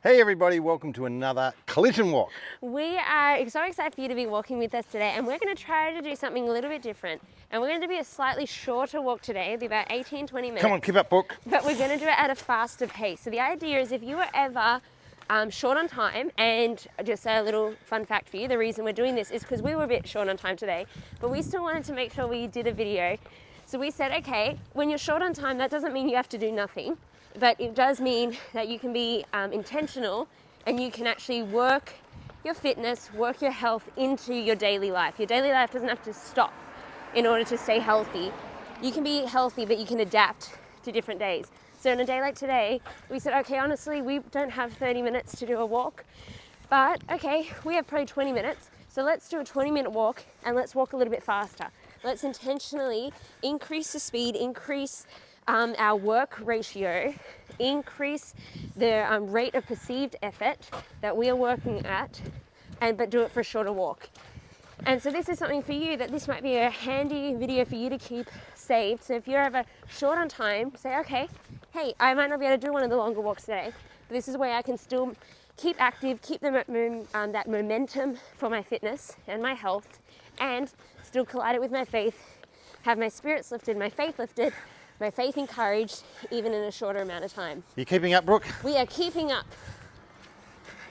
Hey everybody, welcome to another collision walk. We are so excited for you to be walking with us today, and we're going to try to do something a little bit different. And we're going to be a slightly shorter walk today, it'll be about 18-20 minutes. Come on, keep up, Brooke. But we're going to do it at a faster pace. So the idea is if you were ever short on time, and just a little fun fact for you, the reason we're doing this is because we were a bit short on time today, but we still wanted to make sure we did a video. So we said, okay, when you're short on time, that doesn't mean you have to do nothing. But it does mean that you can be intentional and you can actually work your fitness, work your health into your daily life. Your daily life doesn't have to stop in order to stay healthy. You can be healthy, but you can adapt to different days. So on a day like today, we said, okay, honestly, we don't have 30 minutes to do a walk, but okay, we have probably 20 minutes. So let's do a 20-minute walk and let's walk a little bit faster. Let's intentionally increase the speed, increase our work ratio, increase the rate of perceived effort that we are working at, but do it for a shorter walk. And so this is something for you that this might be a handy video for you to keep saved. So if you're ever short on time, say, okay, hey, I might not be able to do one of the longer walks today, but this is where I can still keep active, keep that momentum for my fitness and my health, and still collide it with my faith, have my spirits lifted, my faith lifted, my faith encouraged, even in a shorter amount of time. You keeping up, Brooke? We are keeping up.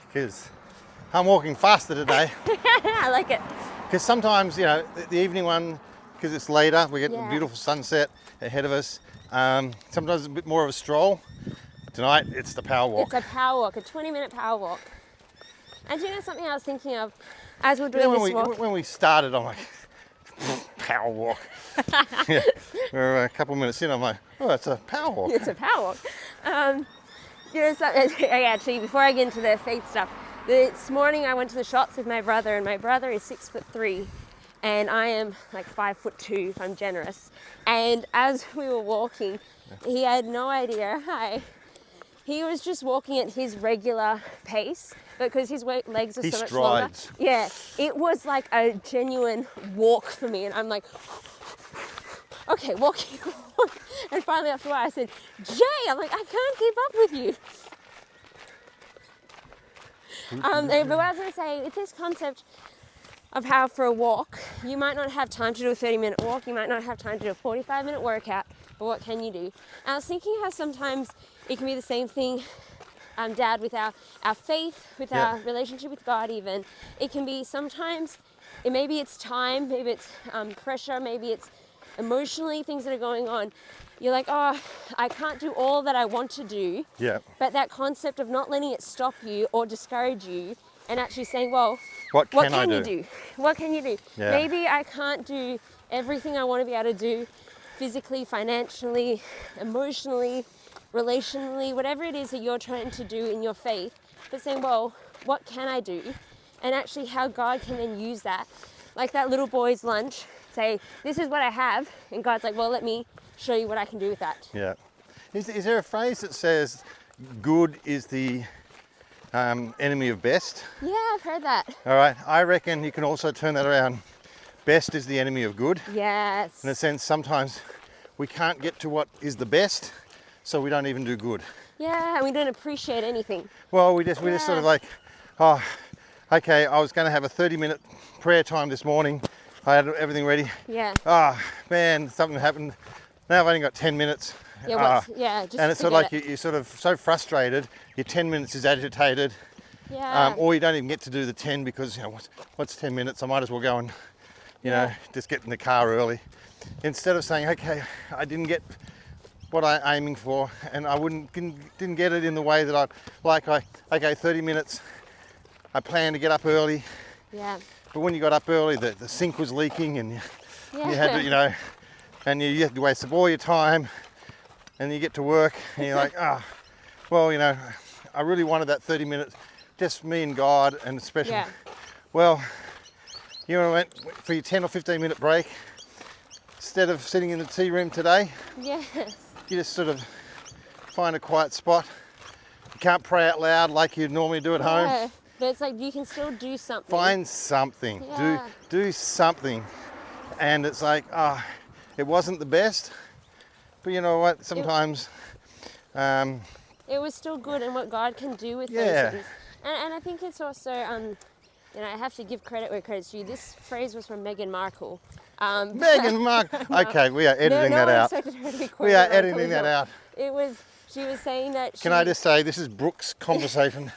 Because I'm walking faster today. I like it. Because sometimes, you know, the evening one, because it's later, we get the Yeah. beautiful sunset ahead of us. Sometimes it's a bit more of a stroll. Tonight, it's the power walk. It's a power walk, a 20-minute power walk. And do you know something I was thinking of as we're doing You know, this walk? when we started, I'm like, power walk. Yeah. We're a couple of minutes in, I'm like, oh, it's a power walk. It's a power walk. You know, actually, before I get into the faith stuff, this morning I went to the shops with my brother, and my brother is 6'3", and I am like 5'2", if I'm generous. And as we were walking, he had no idea. He was just walking at his regular pace, because his legs are He so much strides. longer. Yeah, it was like a genuine walk for me, and I'm like, okay, walking. And finally after a while I said, Jay, I'm like, I can't keep up with you. But what I was going to say, with this concept of how for a walk, you might not have time to do a 30-minute walk, you might not have time to do a 45-minute workout, but what can you do? And I was thinking how sometimes it can be the same thing, Dad, with our faith, with our relationship with God even. It can be sometimes, maybe it's time, maybe it's pressure, maybe it's emotionally things that are going on. You're like, oh, I can't do all that I want to do. Yeah. But that concept of not letting it stop you or discourage you, and actually saying, well, What can I you do? What can you do? Yeah. Maybe I can't do everything I want to be able to do physically, financially, emotionally, relationally, whatever it is that you're trying to do in your faith, but saying, well, what can I do? And actually how God can then use that. Like that little boy's lunch, say, this is what I have, and God's like, well, let me show you what I can do with that. Yeah. Is there a phrase that says good is the enemy of best? Yeah, I've heard that. All right. I reckon you can also turn that around. Best is the enemy of good. Yes. In a sense, sometimes we can't get to what is the best, so we don't even do good. Yeah, and we don't appreciate anything. Well, we just sort of like, oh, okay, I was going to have a 30-minute prayer time this morning. I had everything ready. Yeah. Oh, man, something happened. Now I've only got 10 minutes. Yeah, just and it's sort of like you're sort of so frustrated, your 10 minutes is agitated, Yeah. or you don't even get to do the 10 because, you know, what's 10 minutes? I might as well go and, you know, just get in the car early. Instead of saying, okay, I didn't get what I'm aiming for, and I didn't get it in the way that I like. Okay, 30 minutes, I plan to get up early. Yeah. But when you got up early, the sink was leaking, and you had to, you know, and you had to waste up all your time, and you get to work, and you're like, well, you know, I really wanted that 30 minutes, just me and God, and especially, well, you went for your 10 or 15 minute break, instead of sitting in the tea room today, Yes. you just sort of find a quiet spot. You can't pray out loud like you'd normally do at home. But it's like you can still do something. Find something. Yeah. Do something. And it's like, it wasn't the best, but you know what? Sometimes It it was still good, and what God can do with Yeah. those things. And I think it's also, you know, I have to give credit where credit's due. This phrase was from Meghan Markle. Meghan Markle. Okay, we are editing no that one out. expected her to be quoted We are on editing that out. It was, she was saying that Can I just say, this is Brooke's conversation.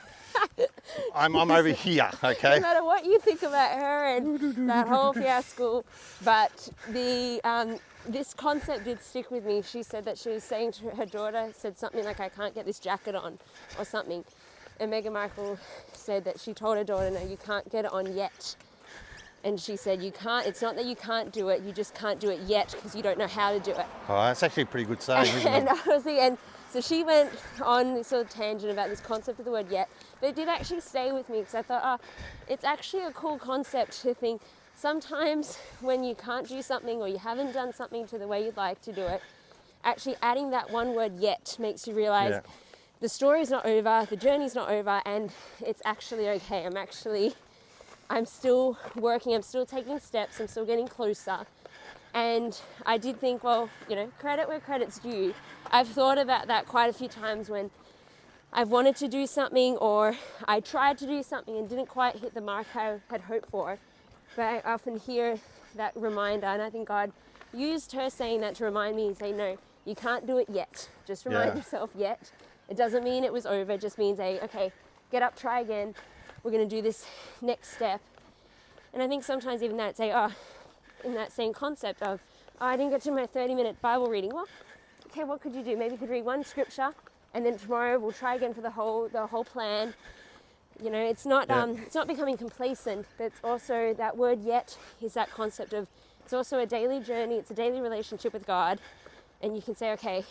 I'm over here, okay? no matter what you think about her and that whole fiasco, but this concept did stick with me. She said that she was saying to her daughter, said something like, I can't get this jacket on, or something. And Meghan Markle said that she told her daughter, no, you can't get it on yet. And she said, you can't, it's not that you can't do it, you just can't do it yet because you don't know how to do it. Oh, that's actually a pretty good saying, isn't And it? I was thinking, so she went on this sort of tangent about this concept of the word yet, but it did actually stay with me because I thought, oh, it's actually a cool concept to think sometimes when you can't do something or you haven't done something to the way you'd like to do it, actually adding that one word yet makes you realize the story's not over, the journey's not over, and it's actually okay. I'm still working, I'm still taking steps, I'm still getting closer. And I did think, well, you know, credit where credit's due. I've thought about that quite a few times when I've wanted to do something or I tried to do something and didn't quite hit the mark I had hoped for. But I often hear that reminder, and I think God used her saying that to remind me and say, no, you can't do it yet. Just remind yourself yet. It doesn't mean it was over, it just means okay, get up, try again. We're gonna do this next step. And I think sometimes even that, in that same concept of, I didn't get to my 30-minute Bible reading. Well, okay, what could you do? Maybe you could read one scripture, and then tomorrow we'll try again for the whole plan. You know, it's not becoming complacent, but it's also that word yet is that concept of, it's also a daily journey, it's a daily relationship with God, and you can say, okay,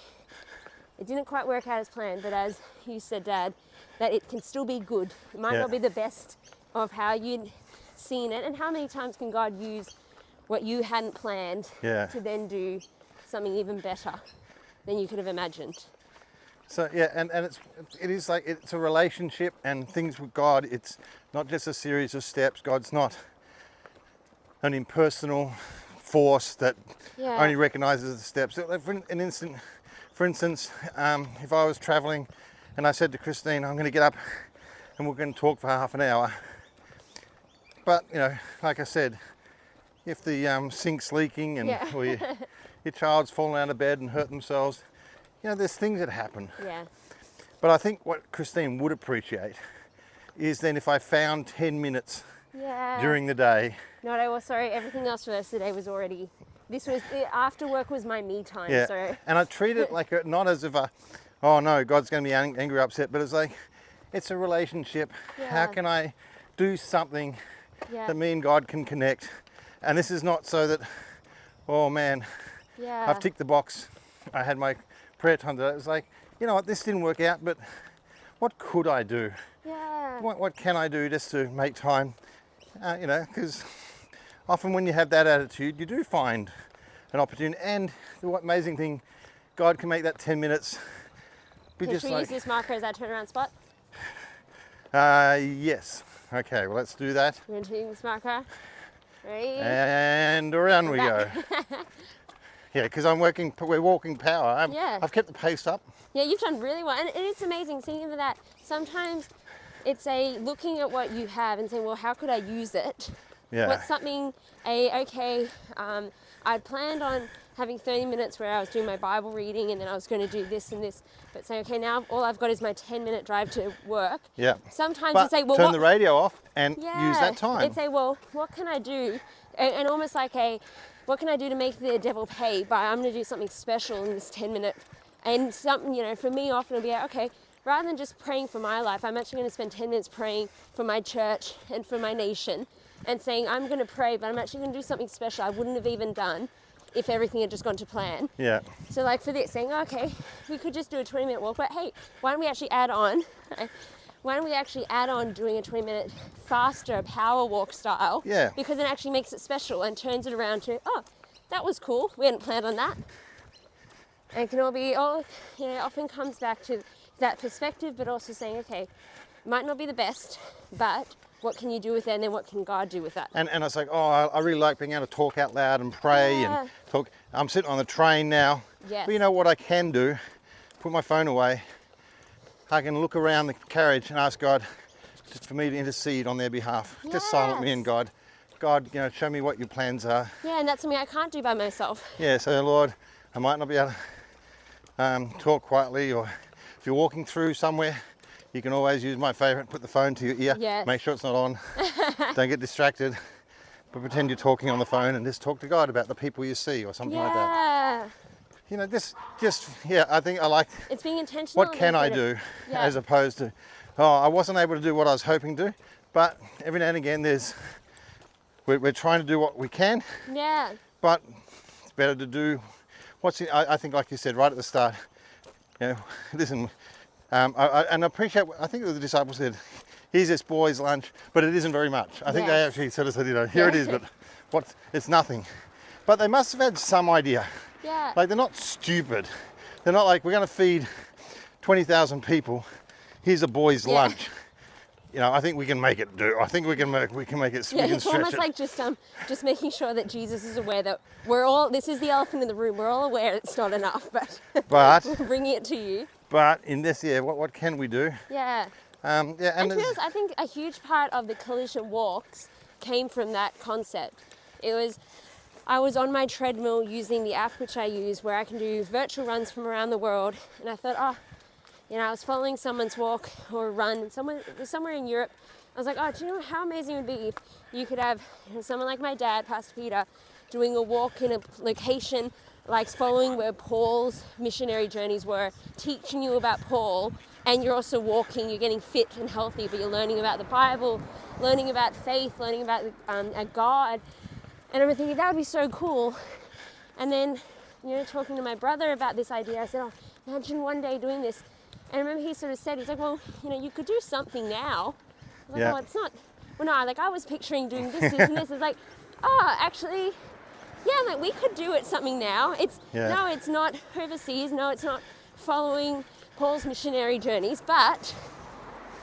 it didn't quite work out as planned, but as you said, Dad, that it can still be good. It might not be the best of how you'd seen it, and how many times can God use what you hadn't planned to then do something even better than you could have imagined. So and it's a relationship, and things with God, it's not just a series of steps. God's not an impersonal force that only recognizes the steps. For instance, if I was traveling and I said to Christine, I'm going to get up and we're going to talk for half an hour, but you know, like I said, if the sink's leaking and or your child's fallen out of bed and hurt themselves, you know, there's things that happen. Yeah. But I think what Christine would appreciate is then if I found 10 minutes during the day. No, sorry, everything else for the rest of the day was already, after work was my me time. Yeah. So. And I treat it like not as if oh no, God's going to be angry or upset, but it's like, it's a relationship. How can I do something that me and God can connect? And this is not so that, oh man, I've ticked the box. I had my prayer time today. It was like, you know what, this didn't work out, but what could I do? Yeah. What can I do just to make time? You know, because often when you have that attitude, you do find an opportunity. And the amazing thing, God can make that 10 minutes be just Should we use this marker as our turnaround spot? Yes. Okay, well, let's do that. We're going to use this marker. Ready? And around we go. Yeah, because we're walking power. I've kept the pace up. Yeah, you've done really well. And it's amazing seeing that. Sometimes it's looking at what you have and saying, well, how could I use it? Yeah. What's something, I'd planned on having 30 minutes where I was doing my Bible reading and then I was going to do this and this, but saying, okay, now all I've got is my 10-minute drive to work. Yeah. Sometimes you say, well, turn the radio off and use that time. It's well, what can I do? And almost like what can I do to make the devil pay? But I'm going to do something special in this 10-minute. And something, you know, for me often it'll be okay, rather than just praying for my life, I'm actually going to spend 10 minutes praying for my church and for my nation and saying, I'm going to pray, but I'm actually going to do something special I wouldn't have even done if everything had just gone to plan. Yeah. So like for this, saying, okay, we could just do a 20-minute walk, but hey, why don't we actually add on doing a 20-minute faster power walk style? Yeah. Because it actually makes it special and turns it around to, oh, that was cool. We hadn't planned on that. And it can often comes back to that perspective, but also saying, okay, it might not be the best, but what can you do with it, and then what can God do with that? And it's like, I really like being able to talk out loud and pray and talk. I'm sitting on the train now. Yes. But you know what I can do? Put my phone away I can look around the carriage and ask God for me to intercede on their behalf. Just silent me in, God. God, show me what your plans are. Yeah, and that's something I can't do by myself. Yeah, so Lord, I might not be able to talk quietly, or if you're walking through somewhere, you can always use my favourite, put the phone to your ear. Yes. Make sure it's not on. Don't get distracted. But pretend you're talking on the phone and just talk to God about the people you see or something like that. I think I like it's being intentional. What can I do as opposed to, I wasn't able to do what I was hoping to, but every now and again we're trying to do what we can. Yeah. But it's better to do I think, like you said right at the start, listen, I appreciate, I think the disciples said, here's this boy's lunch, but it isn't very much. I think they actually sort of said, here it is, but it's nothing. But they must have had some idea. Yeah. Like, they're not stupid. They're not like, we're going to feed 20,000 people. Here's a boy's lunch. I think we can make it do. I think we can make it. We can it's almost like just making sure that Jesus is aware that this is the elephant in the room. We're all aware it's not enough, but we're bringing it to you. But in this, what can we do? Yeah. And to be honest, I think a huge part of the collision walks came from that concept. I was on my treadmill using the app which I use, where I can do virtual runs from around the world, and I thought, I was following someone's walk or run somewhere in Europe. I was like, do you know how amazing it would be if you could have someone like my dad, Pastor Peter, doing a walk in a location like following where Paul's missionary journeys were, teaching you about Paul, and you're also walking, you're getting fit and healthy, but you're learning about the Bible, learning about faith, learning about God. And I'm thinking that would be so cool. And then, talking to my brother about this idea, I said, imagine one day doing this. And I remember he sort of said, he's like, well, you could do something now. I was like, it's not, well, no, I was picturing doing this, and this. It's like, actually, we could do something now. No, it's not overseas. No, it's not following Paul's missionary journeys, but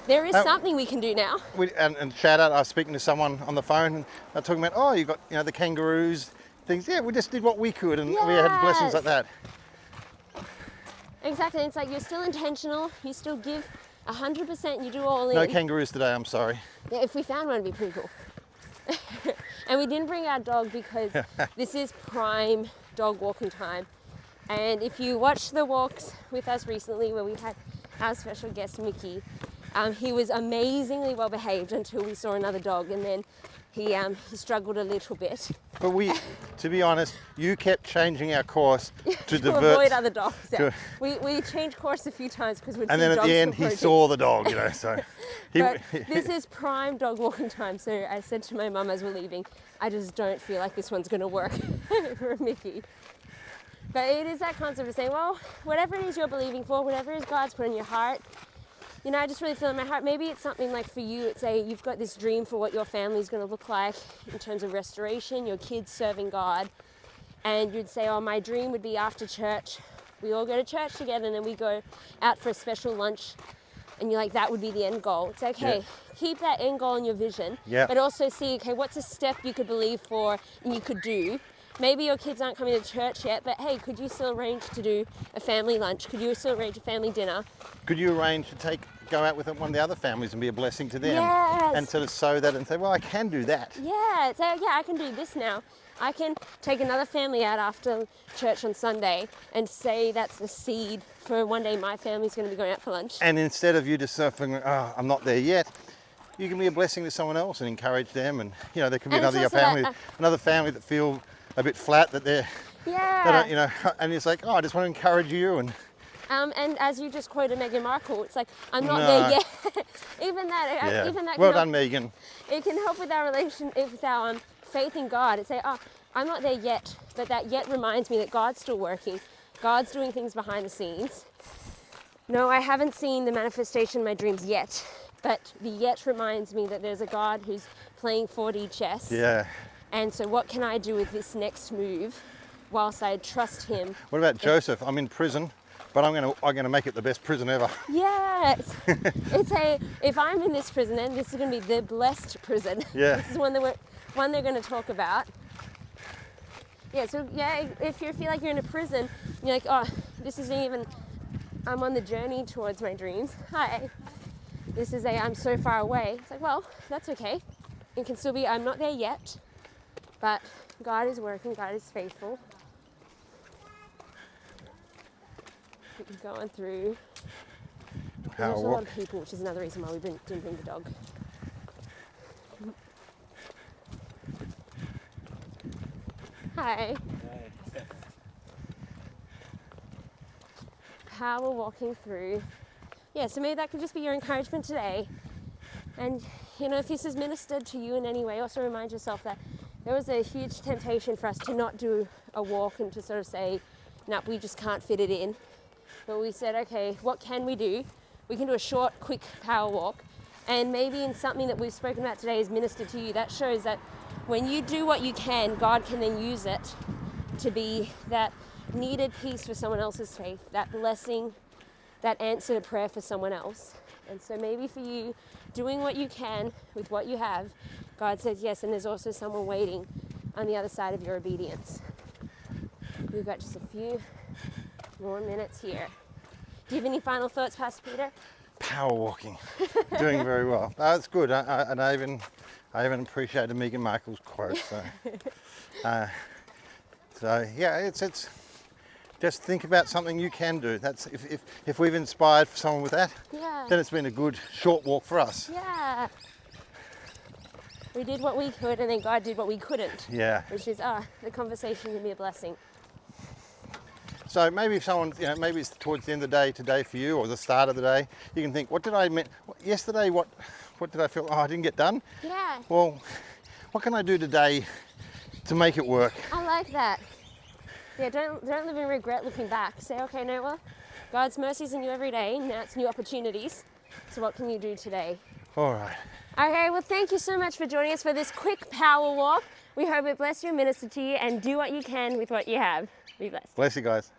there is something we can do now. And shout out, I was speaking to someone on the phone, and they're talking about, you got, the kangaroos, things. Yeah, we just did what we could, and we had blessings like that. Exactly. It's like you're still intentional. You still give 100%. You do all in. No kangaroos today, I'm sorry. Yeah, if we found one, it'd be pretty cool. And we didn't bring our dog because this is prime dog walking time. And if you watched the walks with us recently, where we had our special guest Mickey, he was amazingly well behaved until we saw another dog, and then he struggled a little bit. But to be honest, you kept changing our course to avoid other dogs. Yeah. We changed course a few times because we'd see dogs. And then at the end, he saw the dog, so. But this is prime dog walking time. So I said to my mum as we're leaving, I just don't feel like this one's going to work for Mickey. But it is that concept of saying, well, whatever it is you're believing for, whatever it is God's put in your heart, I just really feel in my heart, maybe it's something like for you, it's you've got this dream for what your family's going to look like in terms of restoration, your kids serving God, and you'd say, my dream would be after church, we all go to church together, and then we go out for a special lunch, and you're like, that would be the end goal. It's like, hey, keep that end goal in your vision, but also see, what's a step you could believe for and you could do. Maybe your kids aren't coming to church yet, but hey, could you still arrange to do a family lunch? Could you still arrange a family dinner? Could you arrange to go out with one of the other families and be a blessing to them? Yes. And sort of sow that and say, well, I can do that. Yeah, say, I can do this now. I can take another family out after church on Sunday and say that's the seed for one day my family's going to be going out for lunch. And instead of you just surfing, I'm not there yet, you can be a blessing to someone else and encourage them. And, there could be another family that feel a bit flat, that they don't, and it's like, I just want to encourage you. And as you just quoted Meghan Markle, it's like, I'm not there yet. even that well done, Megan. It can help with our relationship, with our faith in God. It's like, I'm not there yet, but that yet reminds me that God's still working. God's doing things behind the scenes. No, I haven't seen the manifestation of my dreams yet, but the yet reminds me that there's a God who's playing 4D chess. Yeah. And so what can I do with this next move whilst I trust him? What about Joseph? I'm in prison, but I'm going to make it the best prison ever. Yes. If I'm in this prison, then this is going to be the blessed prison. Yeah. This is one they're going to talk about. Yeah, so if you feel like you're in a prison, you're like, this isn't even I'm on the journey towards my dreams. Hi. This is I'm so far away. It's like, well, that's okay. It can still be, I'm not there yet, but God is working, God is faithful. Going through. Power There's a lot walk. of people, which is another reason why we didn't bring the dog. Hi. Power walking through. Yeah, so maybe that could just be your encouragement today. And, you know, if this has ministered to you in any way, also remind yourself that there was a huge temptation for us to not do a walk and to sort of say, nope, we just can't fit it in. But we said, okay, what can we do? We can do a short, quick power walk. And maybe in something that we've spoken about today is ministered to you. That shows that when you do what you can, God can then use it to be that needed piece for someone else's faith, that blessing, that answer to prayer for someone else. And so maybe for you, doing what you can with what you have, God says yes, and there's also someone waiting on the other side of your obedience. We've got just a few more minutes here. Do you have any final thoughts, Pastor Peter? Power walking. Doing very well. That's good. And I even appreciated Megan Markle's quote. So yeah, it's just think about something you can do. That's if we've inspired someone with that, Yeah. then it's been a good short walk for us. Yeah. We did what we could, and then God did what we couldn't. Yeah. Which is, the conversation can be a blessing. So maybe if someone, maybe it's towards the end of the day today for you, or the start of the day, you can think, what did I mean yesterday? What did I feel? Oh, I didn't get done. Yeah. Well, what can I do today to make it work? I like that. Yeah, don't live in regret looking back. Say, okay, no, well, God's mercies in you every day. Now it's new opportunities. So what can you do today? All right. Okay, well, thank you so much for joining us for this quick power walk. We hope it blessed you and ministered to you, and do what you can with what you have. Be blessed. Bless you guys.